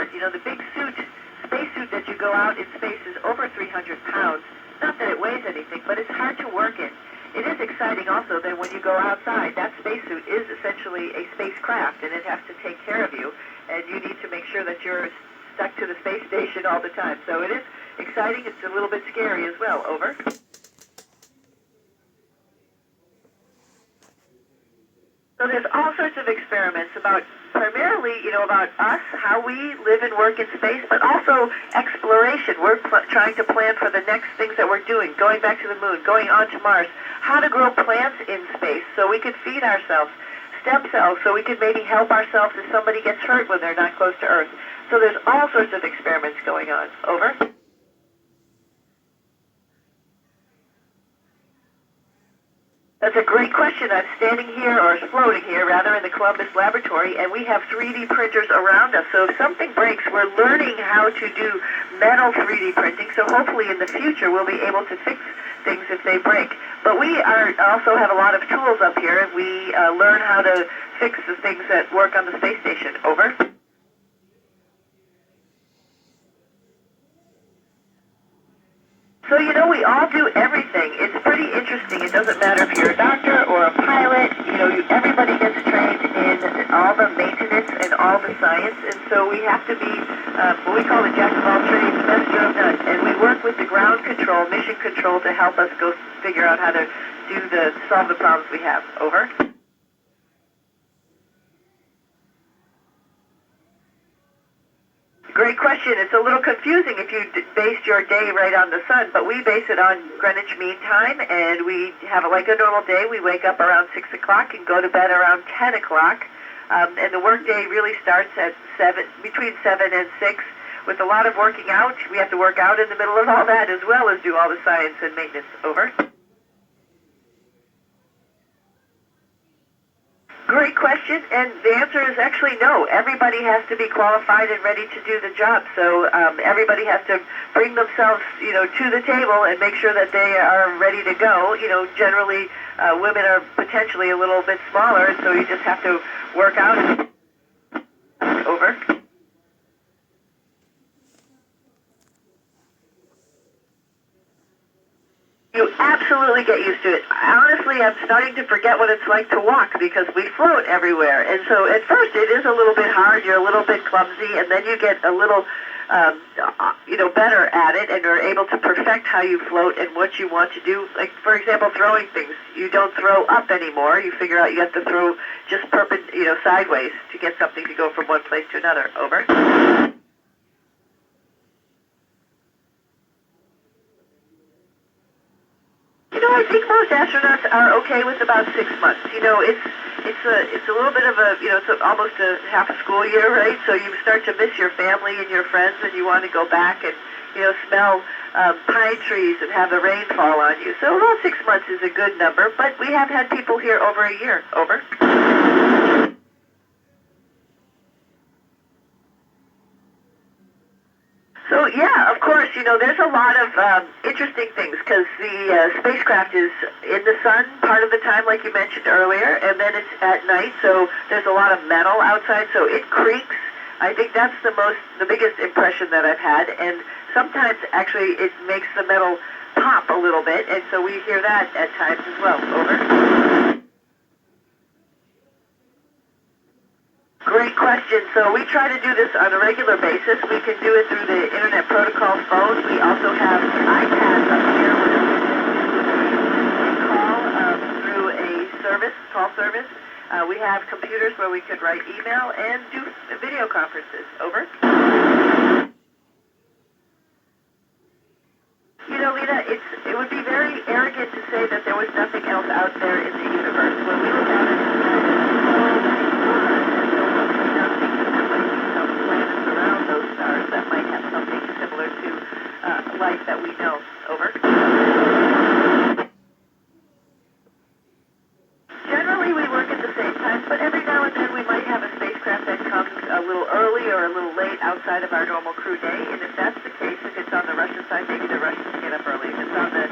hard. You know, the big spacesuit that you go out in space is over 300 pounds. Not that it weighs anything, but it's hard to work in. It is exciting also that when you go outside, that spacesuit is essentially a spacecraft, and it has to take care of you, and you need to make sure that you're stuck to the space station all the time. So it is exciting. It's a little bit scary as well. Over. So there's all sorts of experiments about primarily, about us, how we live and work in space, but also exploration. We're trying to plan for the next things that we're doing, going back to the moon, going on to Mars, how to grow plants in space so we could feed ourselves, stem cells so we could maybe help ourselves if somebody gets hurt when they're not close to Earth. So there's all sorts of experiments going on. Over. That's a great question. I'm standing here, or floating here, rather, in the Columbus laboratory, and we have 3D printers around us. So if something breaks, we're learning how to do metal 3D printing, so hopefully in the future we'll be able to fix things if they break. But we also have a lot of tools up here, and we learn how to fix the things that work on the space station. Over. So, we all do everything. It's pretty interesting. It doesn't matter if you're a doctor or a pilot. Everybody gets trained in all the maintenance and all the science. And so we have to be what we call the jack of all trades, master of none. And we work with the ground control, mission control to help us go figure out how to solve the problems we have. Over. Great question. It's a little confusing if you based your day right on the sun, but we base it on Greenwich Mean Time, and we have it like a normal day. We wake up around 6 o'clock and go to bed around 10 o'clock, and the work day really starts at between 7 and 6, with a lot of working out. We have to work out in the middle of all that as well as do all the science and maintenance. Over. Great question, and the answer is actually no. Everybody has to be qualified and ready to do the job. So everybody has to bring themselves, to the table and make sure that they are ready to go. Generally, women are potentially a little bit smaller, and so you just have to work out. Over. You absolutely get used to it. Honestly, I'm starting to forget what it's like to walk because we float everywhere. And so at first it is a little bit hard, you're a little bit clumsy, and then you get a little, better at it and are able to perfect how you float and what you want to do. Like, for example, throwing things. You don't throw up anymore. You figure out you have to throw just sideways to get something to go from one place to another. Over. I think most astronauts are okay with about 6 months. It's a little bit of it's almost a half a school year, right? So you start to miss your family and your friends, and you want to go back and smell pine trees and have the rain fall on you. So about 6 months is a good number, but we have had people here over a year. Over. So, yeah, of course, there's a lot of interesting things because the spacecraft is in the sun part of the time, like you mentioned earlier, and then it's at night, so there's a lot of metal outside, so it creaks. I think that's the biggest impression that I've had, and sometimes, actually, it makes the metal pop a little bit, and so we hear that at times as well. Over. Great question. So we try to do this on a regular basis. We can do it through the Internet Protocol phone. We also have iPads up here where we call through a call service. We have computers where we could write email and do video conferences. Over. Lena, it would be very arrogant to say that there was nothing else out there in the universe. When we look at it, that might have something similar to life that we know. Over. Generally, we work at the same time, but every now and then we might have a spacecraft that comes a little early or a little late outside of our normal crew day, and if that's the case, if it's on the Russian side, maybe the Russians get up early. If it's on the